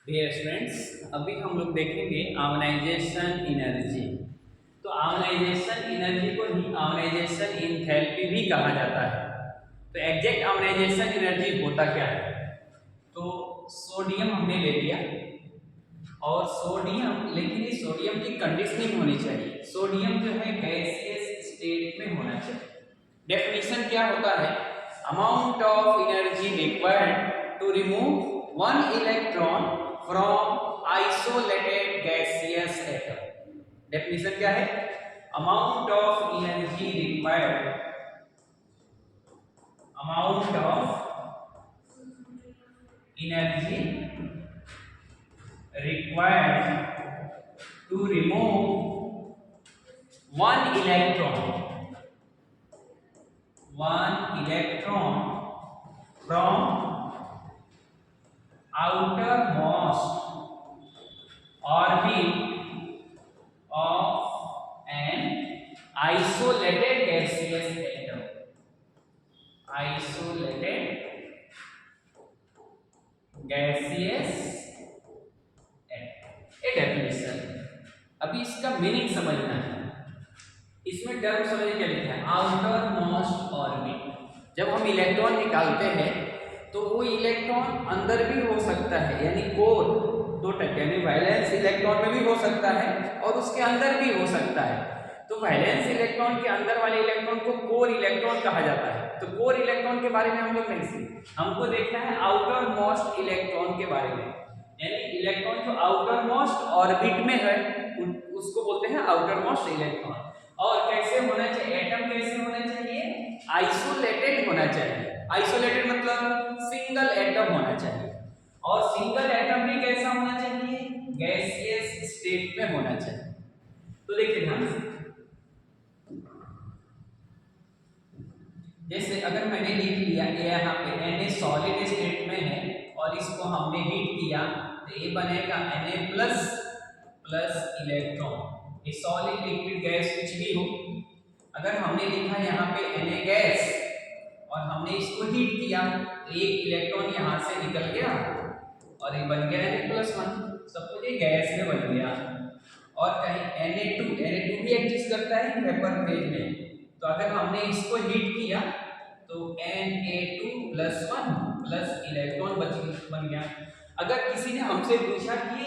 Dear students, अभी हम लोग देखेंगे आयोनाइजेशन एनर्जी। तो आयोनाइजेशन एनर्जी को ही आयोनाइजेशन एंथैल्पी भी कहा जाता है। तो एग्जैक्ट आयोनाइजेशन एनर्जी होता क्या है? तो सोडियम हमने ले लिया और सोडियम, लेकिन इस सोडियम की कंडीशनिंग होनी चाहिए। सोडियम जो है गैसियस स्टेट में होना चाहिए। डेफिनेशन क्या होता है? Amount of energy required to remove one electron from isolated gaseous atom. Definition क्या है? Amount of energy required, amount of energy required to remove one electron, from outermost orbit of an isolated gaseous atom. Isolated gaseous a definition. अभी इसका meaning समझना है। इसमें term समझने के लिखा है आउटर मोस्ट ऑर्बिट। जब हम इलेक्ट्रॉन निकालते हैं तो वो इलेक्ट्रॉन अंदर भी हो सकता है, यानी कोर दो टक यानी वैलेंस इलेक्ट्रॉन में भी हो सकता है और उसके अंदर भी हो सकता है। तो वैलेंस इलेक्ट्रॉन के अंदर वाले इलेक्ट्रॉन को कोर इलेक्ट्रॉन कहा जाता है। तो कोर इलेक्ट्रॉन के बारे में हम लोग नहीं सीखे, हमको देखना है आउटर मोस्ट इलेक्ट्रॉन के बारे में। यानी इलेक्ट्रॉन जो आउटर मोस्ट ऑर्बिट में है उसको बोलते हैं आउटर मोस्ट इलेक्ट्रॉन। और कैसे होना चाहिए? एटम कैसे होना चाहिए? आइसोलेटेड होना चाहिए। आइसोलेटेड मतलब सिंगल एटम होना चाहिए। और सिंगल एटम भी कैसा होना चाहिए? गैसियस स्टेट में होना चाहिए। तो देखिए ध्यान से, जैसे अगर मैंने लिख लिया यहाँ पे Na सॉलिड स्टेट में है और इसको हमने हीट किया तो ये बनेगा Na प्लस प्लस इलेक्ट्रॉन। ये सॉलिड लिक्विड गैस कुछ भी हो, अगर हमने लिखा यहाँ पे Na गैस और हमने इसको हीट किया तो एक इलेक्ट्रॉन यहाँ से निकल गया और ये बन गया Na प्लस वन। सपोज ये गैस में बन गया। और कहीं Na2 भी एग्जिस्ट करता है वेपर फेज में। तो अगर हमने इसको हीट किया तो Na2 plus one plus electron बन गया। अगर किसी ने हमसे पूछा कि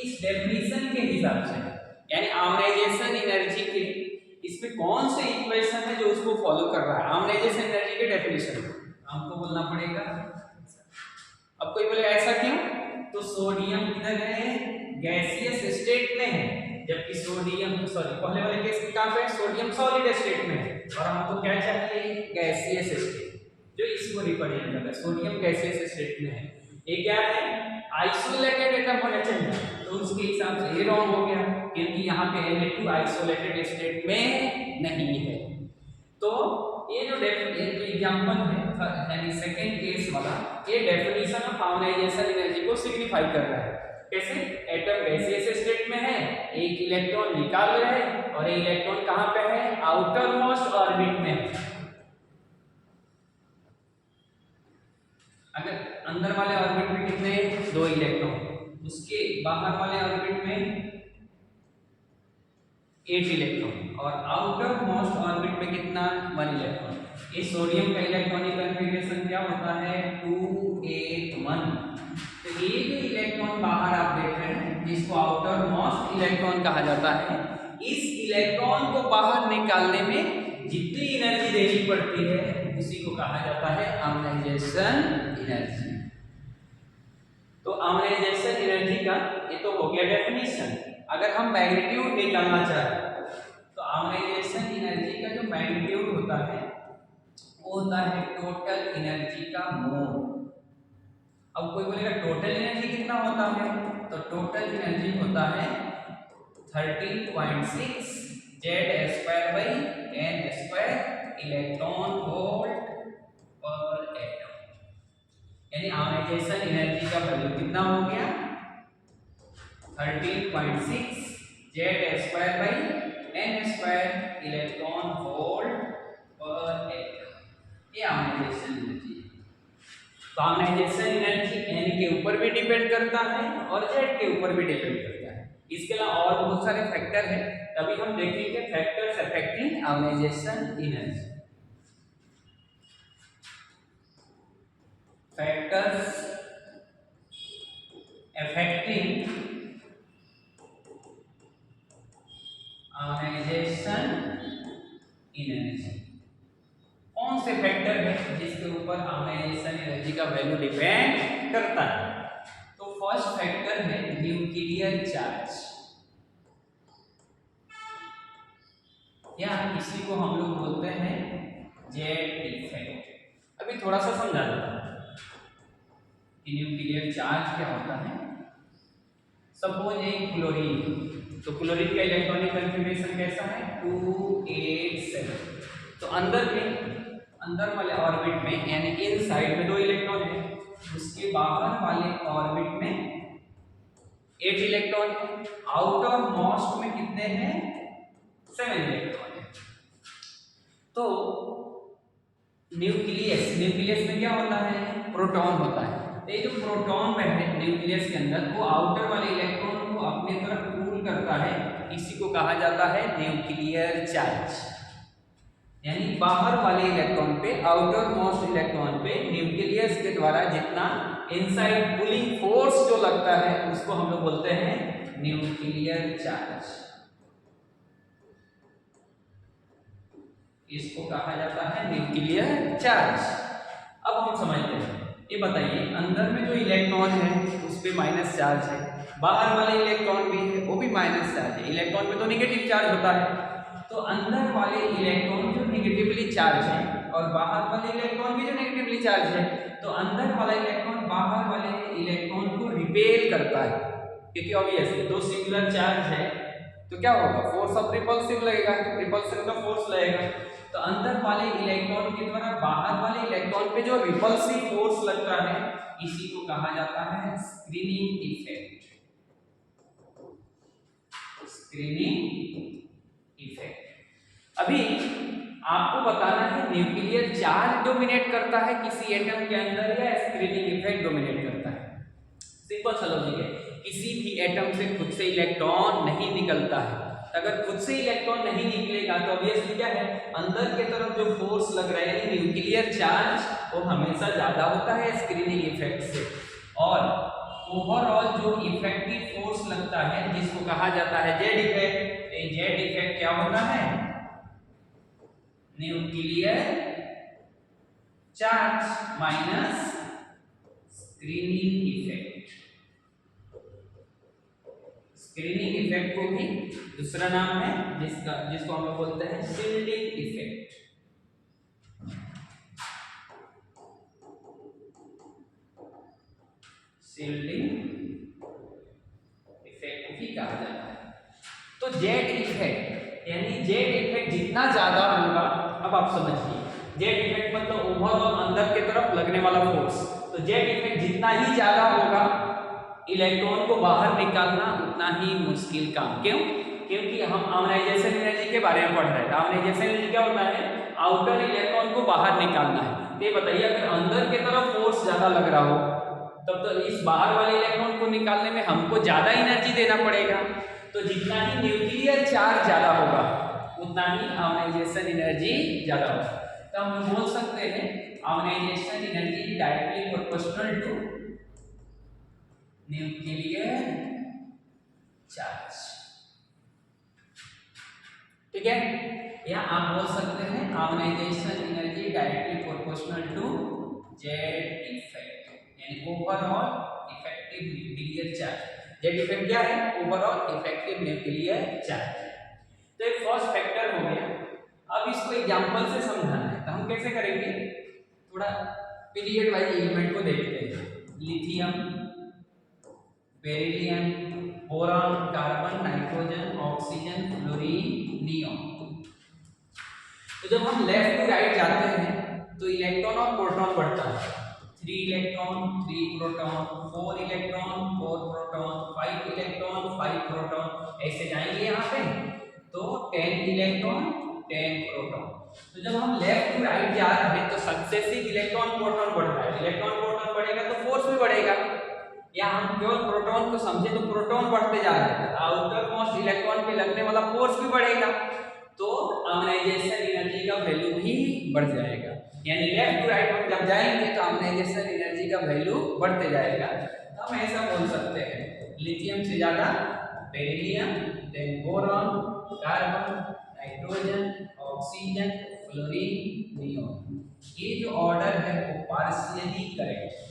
इस डेफिनेशन के हिसाब से, यानी आयोनाइजेशन एनर्जी के इसमें कौन से इक्वेशन है जो उसको फॉलो कर रहा है, आयोनाइजेशन एनर्जी के डेफिनेशन हमको बोलना पड़ेगा। अब कोई बोले ऐसा क्यों? तो सोडियम किधर है? गैसियस स्टेट में है, जबकि सोडियम पहले वाले केस में कहां पे है? सोडियम सॉलिड स्टेट में है और हमको क्या चाहिए? गैसियस स्टेट, जो इसको रिप्रेजेंट करता है। सोडियम गैसियस स्टेट में है। ये क्या है? आइसोलेटेड एटम होना चाहिए, तो उसके हिसाब से ये रॉन्ग हो गया क्योंकि यहाँ पे Na2 आइसोलेटेड स्टेट में नहीं है। तो ये जो एग्जांपल है यानी सेकंड केस वाला, ये डेफिनेशन ऑफ आयोनाइजेशन एनर्जी को सिग्निफाई कर रहा है। कैसे? एटम गैसियस स्टेट में है, एक इलेक्ट्रॉन निकाल रहे हैं और ये इलेक्ट्रॉन कहां पे है? आउटर मोस्ट ऑर्बिट में है। अगर अंदर वाले ऑर्बिट में कितने? दो इलेक्ट्रॉन, उसके बाहर वाले ऑर्बिट में 8 इलेक्ट्रॉन और आउटर मोस्ट ऑर्बिट में कितना? 1 इलेक्ट्रॉन। ये सोडियम का इलेक्ट्रॉनिक कॉन्फ़िगरेशन क्या होता है? 281। तो ये जो इलेक्ट्रॉन बाहर आप देख रहे हैं जिसको आउटर मोस्ट इलेक्ट्रॉन कहा जाता है, इस इलेक्ट्रॉन को बाहर निकालने में जितनी एनर्जी देनी पड़ती है उसी को कहा जाता है आयोनाइजेशन एनर्जी। तो आयोनाइजेशन एनर्जी का ये तो हो गया डेफिनेशन। अगर हम मैग्नीट्यूड निकालना चाहें तो आयोनाइजेशन एनर्जी का जो मैग्नीट्यूड होता है वो होता है टोटल एनर्जी का मोल। अब कोई बोलेगा टोटल एनर्जी कितना होता है? तो टोटल एनर्जी होता है 13.6 Z²/n² इलेक्ट्रॉन वोल्ट पर एटम। यानी आयोनाइजेशन एनर्जी का वैल्यू कितना हो गया? 13.6 Z²/n² इलेक्ट्रॉन वोल्ट पर एटम। ये आयोनाइजेशन एनर्जी। तो आयोनाइजेशन एनर्जी एन के ऊपर भी डिपेंड करता है और जेड के ऊपर भी डिपेंड करता है। इसके अलावा और बहुत सारे फैक्टर हैं, अभी हम देखेंगे factors affecting ionization energy. Factors affecting ionization energy. कौन से फैक्टर है जिसके ऊपर आयोनाइजेशन एनर्जी का वैल्यू डिपेंड करता है? तो फर्स्ट फैक्टर है न्यूक्लियर चार्ज, या इसी को हम लोग बोलते हैं जेड इफेक्ट। अभी थोड़ा सा समझा देता हूं कि न्यूक्लियर चार्ज क्या होता है। सपोज एक क्लोरीन, तो क्लोरीन का इलेक्ट्रॉनिक कन्फिग्रेशन कैसा है 287। तो अंदर वाले ऑर्बिट में यानी इन साइड में 2 इलेक्ट्रॉन है, उसके बाहर वाले ऑर्बिट में 8 इलेक्ट्रॉन है, आउटर मोस्ट में कितने हैं 7 इलेक्ट्रॉन है। तो न्यूक्लियस में क्या होता है प्रोटॉन होता है। ये जो प्रोटॉन में है न्यूक्लियस के अंदर, वो आउटर वाले इलेक्ट्रॉन को अपनी तरफ पुल करता है, इसी को कहा जाता है न्यूक्लियर चार्ज। यानी बाहर वाले इलेक्ट्रॉन पे, आउटर मोस्ट इलेक्ट्रॉन पे न्यूक्लियस के द्वारा जितना इनसाइड पुलिंग फोर्स जो लगता है उसको हम लोग बोलते हैं न्यूक्लियर चार्ज। इसको कहा जाता है न्यूक्लियर चार्ज। अब हम समझते हैं, ये बताइए अंदर में जो इलेक्ट्रॉन है उस पे माइनस चार्ज है, बाहर वाले इलेक्ट्रॉन भी है वो भी माइनस चार्ज है। इलेक्ट्रॉन पे तो नेगेटिव चार्ज होता है, तो अंदर वाले इलेक्ट्रॉन जो नेगेटिवली चार्ज है और बाहर वाले इलेक्ट्रॉन भी जो नेगेटिवली चार्ज है, तो अंदर वाला इलेक्ट्रॉन बाहर वाले इलेक्ट्रॉन को रिपेल करता है, क्योंकि ऑब्वियसली दो सिंगुलर चार्ज है तो क्या होगा फोर्स ऑफ रिपल्सिव लगेगा, रिपल्सिव का फोर्स लगेगा। तो अंदर वाले इलेक्ट्रॉन के द्वारा बाहर वाले इलेक्ट्रॉन पे जो रिपल्सिव फोर्स लगता है इसी को कहा जाता है स्क्रीनिंग इफेक्ट। Screening effect. अभी आपको बताना है न्यूक्लियर चार्ज डोमिनेट करता है किसी एटम के अंदर या स्क्रीनिंग इफेक्ट डोमिनेट करता है। सिंपल सा लॉजिक है, किसी भी एटम से खुद से इलेक्ट्रॉन नहीं निकलता है। अगर खुद से इलेक्ट्रॉन नहीं निकलेगा तो ऑब्वियसली क्या है अंदर के तरफ जो फोर्स लग रहा है यानी न्यूक्लियर चार्ज वो हमेशा ज्यादा होता है स्क्रीनिंग इफेक्ट से। और ओवरऑल जो इफेक्टिव फोर्स लगता है जिसको कहा जाता है जेड इफेक्ट, जेड इफेक्ट क्या होता है nuclear charge minus screening effect. Screening effect को भी दूसरा नाम है जिसको हम लोग बोलते हैं शील्डिंग इफेक्ट। शील्डिंग इफेक्ट भी कहा जाता है। तो जेड इफेक्ट यानी जेड इफेक्ट जितना ज्यादा होगा, अब आप समझिए जेड इफेक्ट मतलब ओवरऑल अंदर के तरफ लगने वाला फोर्स, तो जेड इफेक्ट जितना ही ज्यादा होगा इलेक्ट्रॉन को बाहर निकालना उतना ही मुश्किल काम। क्यों? क्योंकि हम आयोनाइजेशन एनर्जी के बारे में पढ़ रहे थे। आयोनाइजेशन एनर्जी क्या होता है आउटर इलेक्ट्रॉन को बाहर निकालना है। तो ये बताइए अगर अंदर की तरफ फोर्स ज्यादा लग रहा हो तब तो इस बाहर वाले इलेक्ट्रॉन को निकालने में हमको ज्यादा एनर्जी देना पड़ेगा। तो जितना ही न्यूक्लियर चार्ज ज्यादा होगा उतना ही आयोनाइजेशन एनर्जी ज्यादा होगा। तो हम बोल सकते हैं ionisation energy directly proportional to nuclear charge. ठीक है, या आप बोल सकते हैं ionisation energy directly proportional to Z effect यानी overall effective nuclear charge. Z effect क्या है ओवरऑल इफेक्टिव न्यूक्लियर चार्ज। तो एक फर्स्ट फैक्टर हो गया। अब इसको एग्जांपल से समझाना है, तो हम कैसे करेंगे थोड़ा पीरियड वाइज एलिमेंट को देखते हैं। Lithium, beryllium, boron, carbon, nitrogen, oxygen, fluorine, neon. तो जब हम लेफ्ट टू राइट जाते हैं तो इलेक्ट्रॉन और प्रोटॉन बढ़ता है। 3 electron 3 proton, 4 electron 4 proton, 5 electron 5 proton, ऐसे जाएंगे यहाँ पे तो 10 इलेक्ट्रॉन 10 प्रोटॉन। तो जब हम लेफ्ट टू राइट जा रहे हैं तो सक्सेसिव इलेक्ट्रॉन प्रोटॉन बढ़ रहा है, इलेक्ट्रॉन प्रोटॉन बढ़ेगा तो फोर्स भी बढ़ेगा। या हम केवल प्रोटॉन को समझे तो प्रोटॉन बढ़ते जा रहे हैं, आउटर मोस्ट इलेक्ट्रॉन पे लगने वाला फोर्स भी बढ़ेगा, तो आयोनाइजेशन एनर्जी का वैल्यू भी बढ़ जाएगा। यानी लेफ्ट टू राइट हम जब जाएंगे तो आयोनाइजेशन एनर्जी का वैल्यू बढ़ते जाएगा। तो हम ऐसा बोल सकते हैं लिथियम से ज्यादा beryllium, then boron, carbon, nitrogen, oxygen, fluorine, neon. ये जो ऑर्डर है वो पार्शियली करेक्ट,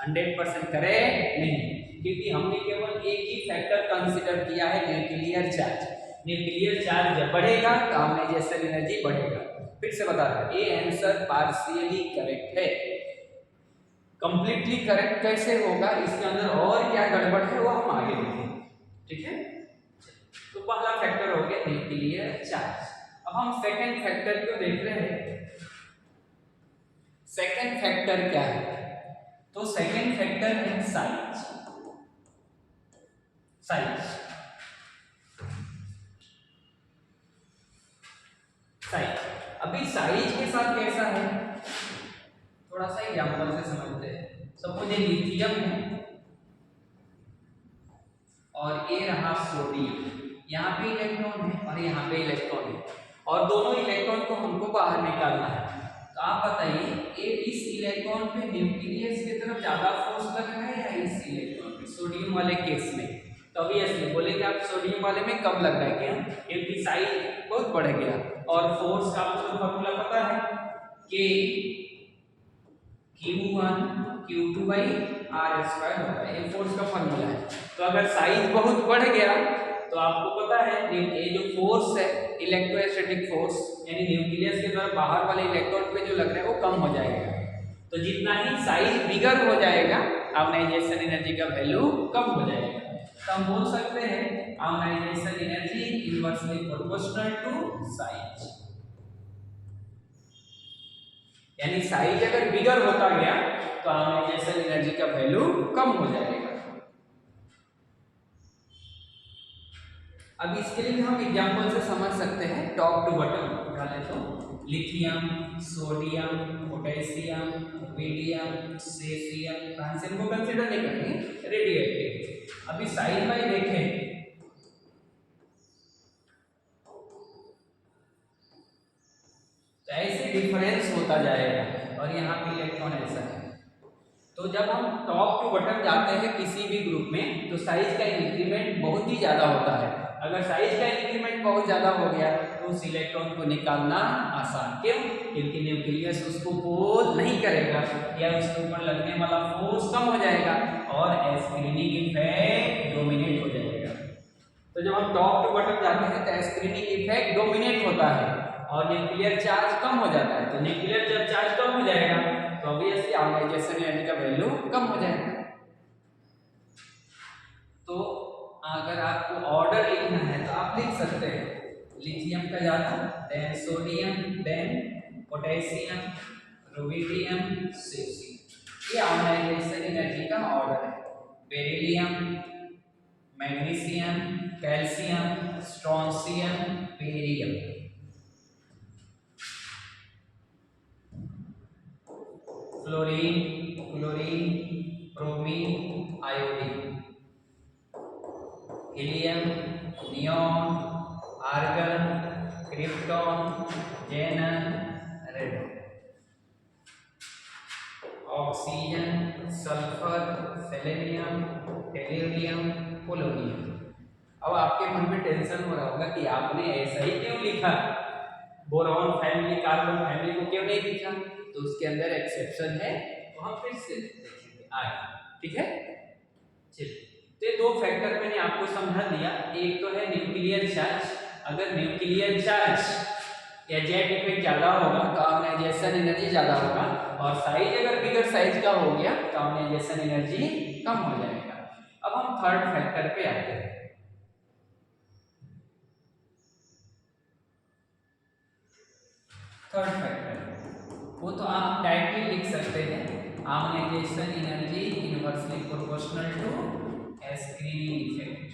100% करेक्ट नहीं, क्योंकि हमने केवल एक ही फैक्टर कंसीडर किया है, न्यूक्लियर चार्ज। न्यूक्लियर चार्ज जब बढ़ेगा तो आयोनाइजेशन एनर्जी बढ़ेगा। फिर से बता रहा ये आंसर पार्शियली करेक्ट है। कंप्लीटली करेक्ट कैसे होगा, इसके अंदर और क्या गड़बड़ है वो हम आगे देखेंगे, ठीक है। तो पहला फैक्टर हो गया न्यूक्लियर चार्ज। अब हम सेकंड फैक्टर को देख रहे हैं। सेकंड फैक्टर क्या है, तो सेकंड फैक्टर है साइज। साइज साइज अभी साइज के साथ कैसा है, थोड़ा सा एग्जांपल से समझते हैं। सपोज ये लिथियम है और ये रहा सोडियम, यहाँ पे इलेक्ट्रॉन है और यहाँ पे इलेक्ट्रॉन है, और दोनों इलेक्ट्रॉन को हमको बाहर निकालना है। तो आप बताइए ये इस इलेक्ट्रॉन पे न्यूक्लियस की तरफ ज्यादा फोर्स लग रहा है या इस इलेक्ट्रॉन पे, सोडियम वाले केस में? तो ऑब्वियसली बोलेंगे आप सोडियम वाले में कम लग रहा है, क्यों? क्योंकि साइज बहुत बढ़ गया। और फोर्स का आपको फॉर्मूला पता है कि Q1 Q2 by R square होता है, ये फोर्स का फॉर्मूला है। तो अगर साइज बहुत बढ़ गया तो आपको पता है ये जो फोर्स है इलेक्ट्रोस्टैटिक फोर्स, यानी न्यूक्लियस के तरफ बाहर वाले इलेक्ट्रॉन पे जो लग रहा है वो कम हो जाएगा। तो जितना ही साइज बिगर हो जाएगा आयोनाइजेशन एनर्जी का वैल्यू कम हो जाएगा। तो हम बोल सकते हैं ionisation energy inversely proportional to size, यानी साइज अगर बिगर होता गया तो आयोनाइजेशन एनर्जी का वैल्यू कम हो जाएगा। अब इसके लिए हम एग्जांपल से समझ सकते हैं, टॉप टू बॉटम उठा ले तो lithium, sodium, potassium, rubidium, caesium, francium को कंसीडर नहीं करेंगे, रेडियोएक्टिव। अभी साइज वाइज देखें तो ऐसे डिफरेंस होता जाएगा, और यहाँ पे इलेक्ट्रॉन ऐसा है। तो जब हम टॉप टू बॉटम जाते हैं किसी भी ग्रुप में तो साइज का इंक्रीमेंट बहुत ही ज्यादा होता है। अगर साइज का इंक्रीमेंट बहुत ज्यादा हो गया तो उस इलेक्ट्रॉन को निकालना आसान, क्यों? क्योंकि न्यूक्लियस उसको पुल नहीं करेगा या उसके ऊपर लगने वाला फोर्स कम हो जाएगा और स्क्रीनिंग इफेक्ट डोमिनेट हो जाएगा। तो जब हम टॉप टू बॉटम जाते हैं तो स्क्रीनिंग इफेक्ट डोमिनेट होता है और न्यूक्लियर चार्ज कम हो जाता है। तो न्यूक्लियर जब चार्ज कम हो जाएगा तो ऑब्वियसली आयोनाइजेशन एनर्जी का वैल्यू कम हो जाएगा। तो अगर आपको ऑर्डर लिखना है तो आप लिख सकते हैं लिथियम का ज्यादा, then sodium, then potassium, rubidium, caesium. ये आयोनाइजेशन एनर्जी का ऑर्डर है। Beryllium, magnesium, calcium, strontium, barium. Fluorine, chlorine, bromine, iodine, helium, neon, argon, krypton, xenon, radon, oxygen, sulphur, selenium, tellurium, polonium. अब आपके मन में टेंशन हो रहा होगा कि आपने ऐसा ही क्यों लिखा, बोरॉन फैमिली, कार्बन फैमिली को क्यों नहीं लिखा? तो उसके अंदर एक्सेप्शन है, तो हम फिर से देखेंगे आगे, ठीक है। चलिए, तो ये दो फैक्टर मैंने आपको समझा दिया। एक तो है न्यूक्लियर चार्ज, अगर न्यूक्लियर चार्ज या जेट इफेक्ट ज्यादा होगा तो आयोनाइजेशन एनर्जी ज्यादा होगा, और साइज अगर बिगर साइज का हो गया तो आयोनाइजेशन एनर्जी कम हो जाएगा। अब हम थर्ड फैक्टर पे आते हैं। थर्ड फैक्टर वो तो आप डायरेक्टली लिख सकते हैं, ionisation energy inversely proportional to screening effect.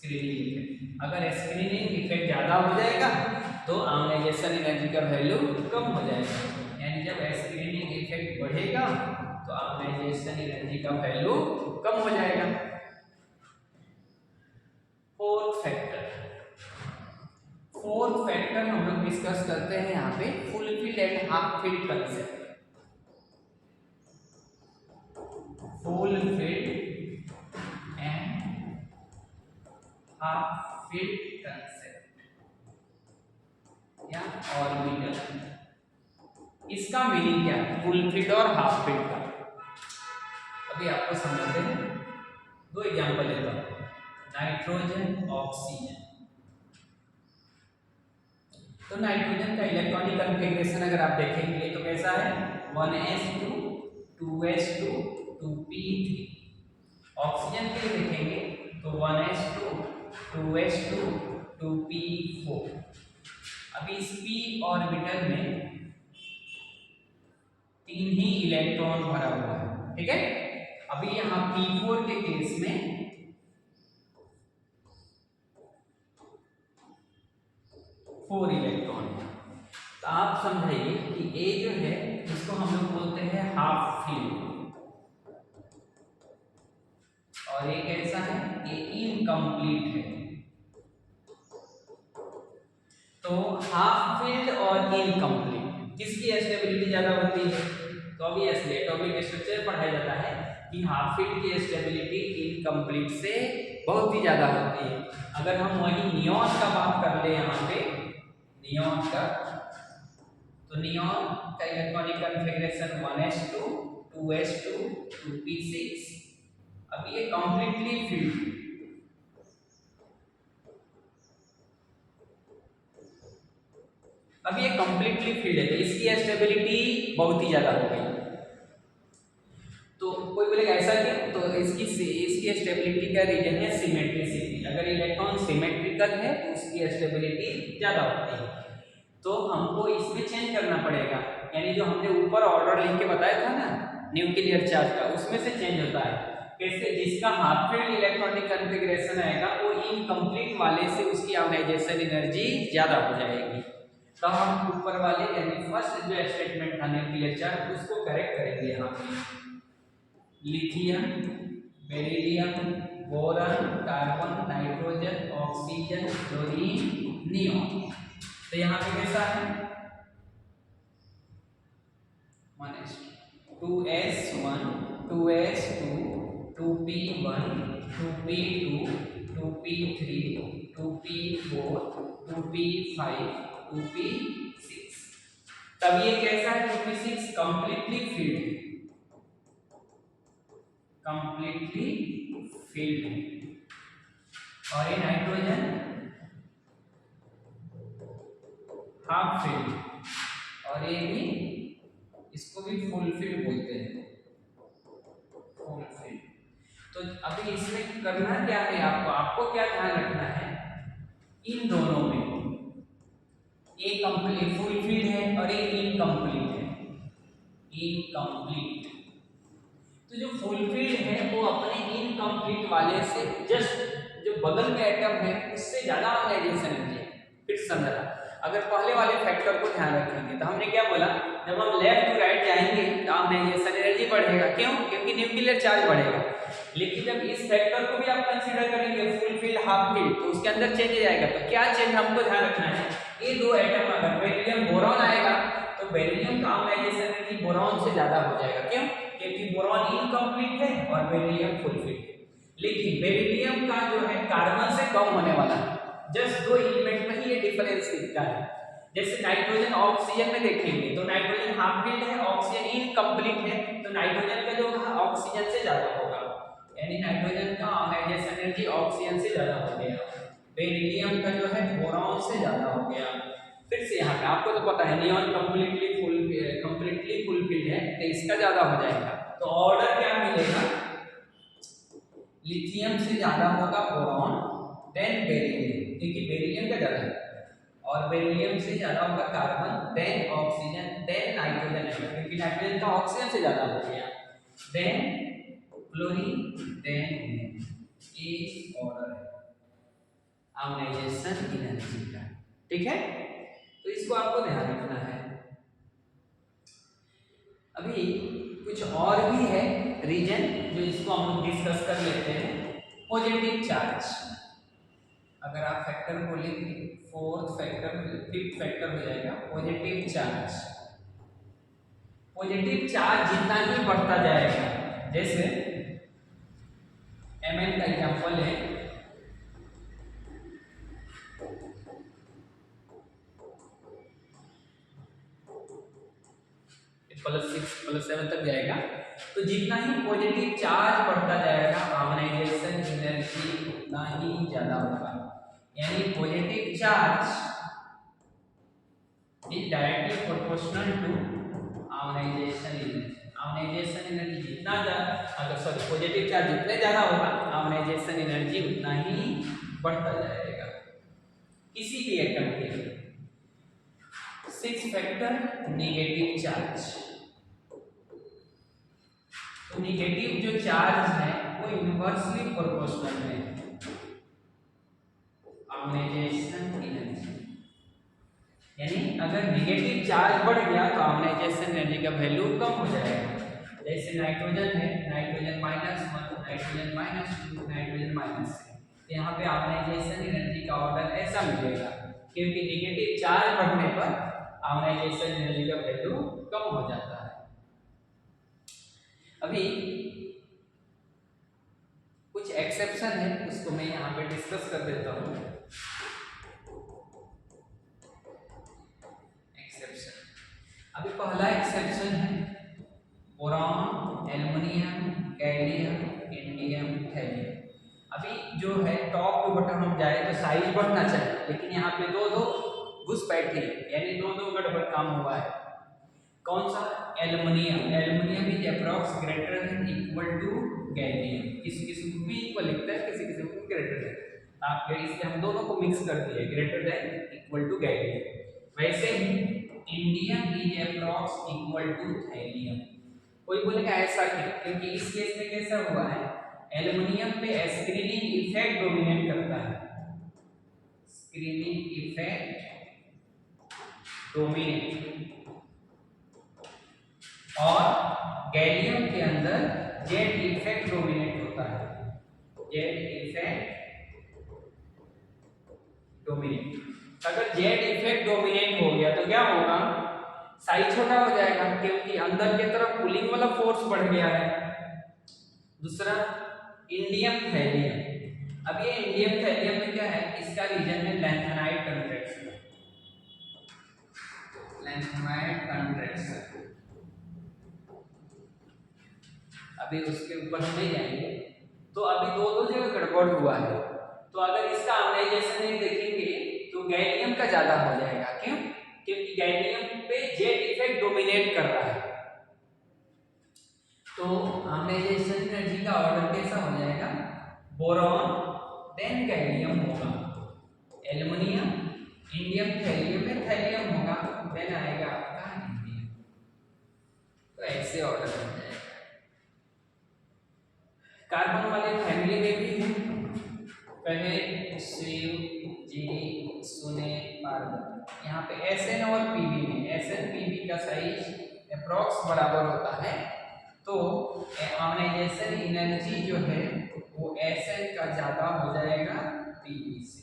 Screening effect. अगर स्क्रीनिंग इफेक्ट ज़्यादा हो जाएगा तो आयोनाइजेशन एनर्जी का वैल्यू कम हो जाएगा, यानी जब स्क्रीनिंग इफेक्ट बढ़ेगा तो आयोनाइजेशन एनर्जी का वैल्यू कम हो जाएगा। फोर्थ फैक्टर हम लोग डिस्कस करते हैं यहाँ पे fulfilled and half filled concept. Fulfilled and half filled concept या ऑर्बिटल, इसका मीनिंग क्या है फुलफिल्ड और हाफ फिल्ड का? अभी आपको समझते हैं, दो एग्जांपल लेता हूं, नाइट्रोजन ऑक्सीजन। तो नाइट्रोजन का इलेक्ट्रॉनिक कॉन्फ़िगरेशन अगर आप देखेंगे तो कैसा है 1s2 2s2 2p3। ऑक्सीजन के लिए देखेंगे तो 1s2 2s2 2p4। अभी इस p ऑर्बिटल में 3 ही इलेक्ट्रॉन भरा हुआ है, ठीक है। अभी यहाँ p4 के केस में 4 इलेक्ट्रॉन है। तो आप समझाइए कि A जो है इसको हम लोग बोलते हैं हाफ फिल्ड, और ये कैसा है, ये इनकम्प्लीट है। तो हाफ फील्ड और इनकम्प्लीट किसकी स्टेबिलिटी ज्यादा होती है? तो अभी एटॉमिक स्ट्रक्चर पढ़ाया जाता है कि हाफ फील्ड की स्टेबिलिटी इनकम्प्लीट से बहुत ही ज्यादा होती है। अगर हम वही नियॉन का बात कर ले यहाँ पे, नियॉन का, तो नियॉन का electronic configuration 1s2 2s2 2p6। अब ये कंप्लीटली फील्ड, अब ये कंप्लीटली फील्ड है तो इसकी स्टेबिलिटी बहुत ही ज्यादा हो गई। तो कोई बोलेगा ऐसा क्यों? तो इसकी स्टेबिलिटी का रीजन है सिमेट्रिसिटी। अगर इलेक्ट्रॉन सिमेट्रिकल है तो उसकी स्टेबिलिटी ज्यादा होती है। तो हमको इसमें चेंज करना पड़ेगा, यानी जो हमने ऊपर ऑर्डर लिख के बताया था ना न्यूक्लियर चार्ज का, उसमें से चेंज होता है। कैसे? जिसका हाफ फील्ड इलेक्ट्रॉनिक कॉन्फ़िगरेशन आएगा वो इनकम्प्लीट वाले से उसकी आयोनाइजेशन एनर्जी ज्यादा हो जाएगी। तो हम ऊपर वाले यानी फर्स्ट जो स्टेटमेंट था न्यूक्लियर चार्ज उसको करेक्ट करेंगे। यहाँ पे lithium, beryllium, boron, carbon, nitrogen, oxygen, chlorine, neon. तो यहाँ पे कैसा है 2s1 2s2 2p1 2p2 2p3 2p4 2p5 2p6। तब ये कैसा है 2p6 completely field, completely field. और ये नाइट्रोजन हाफ फील्ड, और ये भी, इसको भी फुल फील्ड बोलते हैं, फुल फील्ड। तो अभी इसमें करना क्या है आपको क्या ध्यान रखना है, इन दोनों में एक कंप्लीट फुल फील्ड है और एक इनकम्प्लीट है, इनकम्प्लीट। तो जो फुलफिल्ड है वो अपने इनकम्प्लीट वाले से जस्ट जो बगल में एटम है उससे ज्यादा आयोनाइजेशन एनर्जी है। फिर समझा, अगर पहले वाले फैक्टर को ध्यान रखेंगे तो हमने क्या बोला, जब हम लेफ्ट टू राइट जाएंगे तो आयोनाइजेशन एनर्जी बढ़ेगा। क्यों? क्योंकि न्यूक्लियर चार्ज बढ़ेगा। लेकिन जब इस फैक्टर को भी आप कंसीडर करेंगे फुलफिल्ड हाफ फील्ड, तो उसके अंदर चेंज आएगा। तो क्या चेंज हमको ध्यान रखना है, ये दो एटम अगर बेरिलियम बोरॉन आएगा तो बेरिलियम का आयोनाइजेशन एनर्जी बोरॉन से ज्यादा हो जाएगा। क्यों? क्योंकि बोरॉन इनकम्प्लीट है और बेरिलियम फुलफिल्ड है। लेकिन बेरिलियम का जो है कार्बन से कम होने वाला है, जस्ट दो एलिमेंट में ही ये डिफरेंस दिखता है। जैसे नाइट्रोजन ऑक्सीजन में देखेंगे तो नाइट्रोजन हाफ फील्ड है, ऑक्सीजन इनकम्प्लीट है, तो नाइट्रोजन का जो होगा ऑक्सीजन से ज्यादा होगा, यानी नाइट्रोजन का आयोनाइजेशन एनर्जी ऑक्सीजन से ज्यादा हो गया। बेरिलियम का जो है बोरॉन से ज्यादा हो गया। फिर से यहाँ पे आपको तो पता है नियॉन कंप्लीटली फुलफिल्ड है तो इसका ज्यादा हो जाएगा। तो ऑर्डर क्या मिलेगा, लिथियम से ज्यादा होगा बोरॉन, देन बेरिलियम, क्योंकि बेरिलियम का ज्यादा है, और बेरिलियम से ज्यादा होगा carbon, then oxygen, then nitrogen, क्योंकि नाइट्रोजन का ऑक्सीजन से ज्यादा हो गया, देन क्लोरीन, देन ये ऑर्डर है। आयोनाइजेशन एनर्जी का। ठीक है, तो इसको आपको ध्यान रखना है। अभी कुछ और भी है रीजन जो इसको हम डिस्कस कर लेते हैं। पॉजिटिव चार्ज, अगर आप फैक्टर को लेंगे, फोर्थ फैक्टर फिफ्थ फैक्टर हो जाएगा पॉजिटिव चार्ज। पॉजिटिव चार्ज जितना ही बढ़ता जाएगा, जैसे Mn का एग्जांपल है, +6 +7 तक जाएगा, तो जितना ही पॉजिटिव चार्ज बढ़ता जाएगा आयोनाइजेशन एनर्जी उतना ही ज्यादा होगा। यानी positive charge is directly proportional to ionisation energy. Ionisation energy जितना ज्यादा, अगर पॉजिटिव चार्ज जितने ज्यादा होगा आयोनाइजेशन एनर्जी उतना ही बढ़ता जाएगा किसी भी एटम के लिए। 6 फैक्टर नेगेटिव चार्ज। तो नेगेटिव जो चार्ज है वो इनवर्सली प्रोपोर्शनल है आयोनाइजेशन एनर्जी। यानी अगर नेगेटिव चार्ज बढ़ गया तो आयोनाइजेशन एनर्जी का वैल्यू कम हो जाएगा। जैसे नाइट्रोजन है, नाइट्रोजन -1, नाइट्रोजन -2, नाइट्रोजन -3, तो यहाँ पे आयोनाइजेशन एनर्जी का ऑर्डर ऐसा मिलेगा, क्योंकि नेगेटिव चार्ज बढ़ने पर आयोनाइजेशन एनर्जी का वैल्यू कम हो जाता है। अभी कुछ एक्सेप्शन है, उसको मैं यहाँ पे डिस्कस कर देता हूँ। एक्सेप्शन, अभी पहला एक्सेप्शन है boron, aluminium, gallium, indium, thallium. अभी जो है टॉप टू बटन हम जाए तो साइज बढ़ना चाहिए, लेकिन यहाँ पे दो दो घुसपैठी, यानी दो दो गड़बड़ काम हुआ है। कौन सा? Aluminium. Aluminium is approx greater than equal to gallium. किसी किसी को भी इक्वल लिखता है, किसी किसी को ग्रेटर देन। आप इससे हम दोनों को मिक्स कर दिए, greater than equal to gallium. वैसे ही indium is approx equal to thallium. कोई बोलेगा ऐसा क्यों? क्योंकि इस केस में कैसा हुआ है, एल्युमिनियम पे स्क्रीनिंग इफेक्ट डोमिनेट करता है। स्क्रीनिंग इफेक्ट डोमिनेट, और गैलियम के अंदर जेड इफेक्ट डोमिनेट होता है। Z effect dominate. अगर जेड इफेक्ट डोमिनेट हो गया तो क्या होगा, साइज छोटा हो जाएगा, क्योंकि अंदर की तरफ पुलिंग वाला फोर्स बढ़ गया है। दूसरा इंडियम थैलियम। अब ये इंडियम थैलियम में क्या है, इसका रीजन है लैंथेनाइड कंट्रैक्शन। लैंथेनाइड कंट्रैक्शन, अभी उसके ऊपर हम नहीं जाएंगे। तो अभी दो दो जगह गड़बड़ हुआ है, तो अगर इसका आयोनाइजेशन नहीं देखेंगे तो गैलियम का ज्यादा हो जाएगा। क्यों? क्योंकि गैलियम पे जेड इफेक्ट डोमिनेट कर रहा है। तो आयोनाइजेशन एनर्जी का ऑर्डर कैसा हो जाएगा, बोरॉन देन गैलियम होगा, एल्युमिनियम, इंडियम, थैलियम में थैलियम होगा, देन आएगा आपका इंडियम। तो ऐसे ऑर्डर हो जाएगा। कार्बन वाले फैमिली में भी है, कहे शिव, जी, सुने, पार्वती। यहाँ पे Sn और Pb में, Sn Pb का साइज अप्रॉक्स बराबर होता है, तो आयोनाइजेशन एनर्जी जो है वो Sn का ज्यादा हो जाएगा Pb से,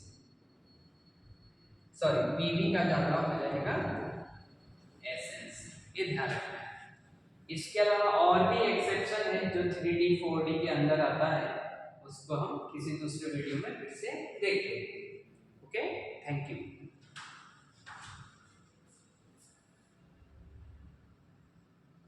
सॉरी Pb का ज्यादा हो जाएगा Sn से, ये ध्यान रखना है। इसके अलावा और भी एक्सेप्शन है जो 3D 4D के अंदर आता है, उसको हम किसी दूसरे वीडियो में फिर से देखेंगे।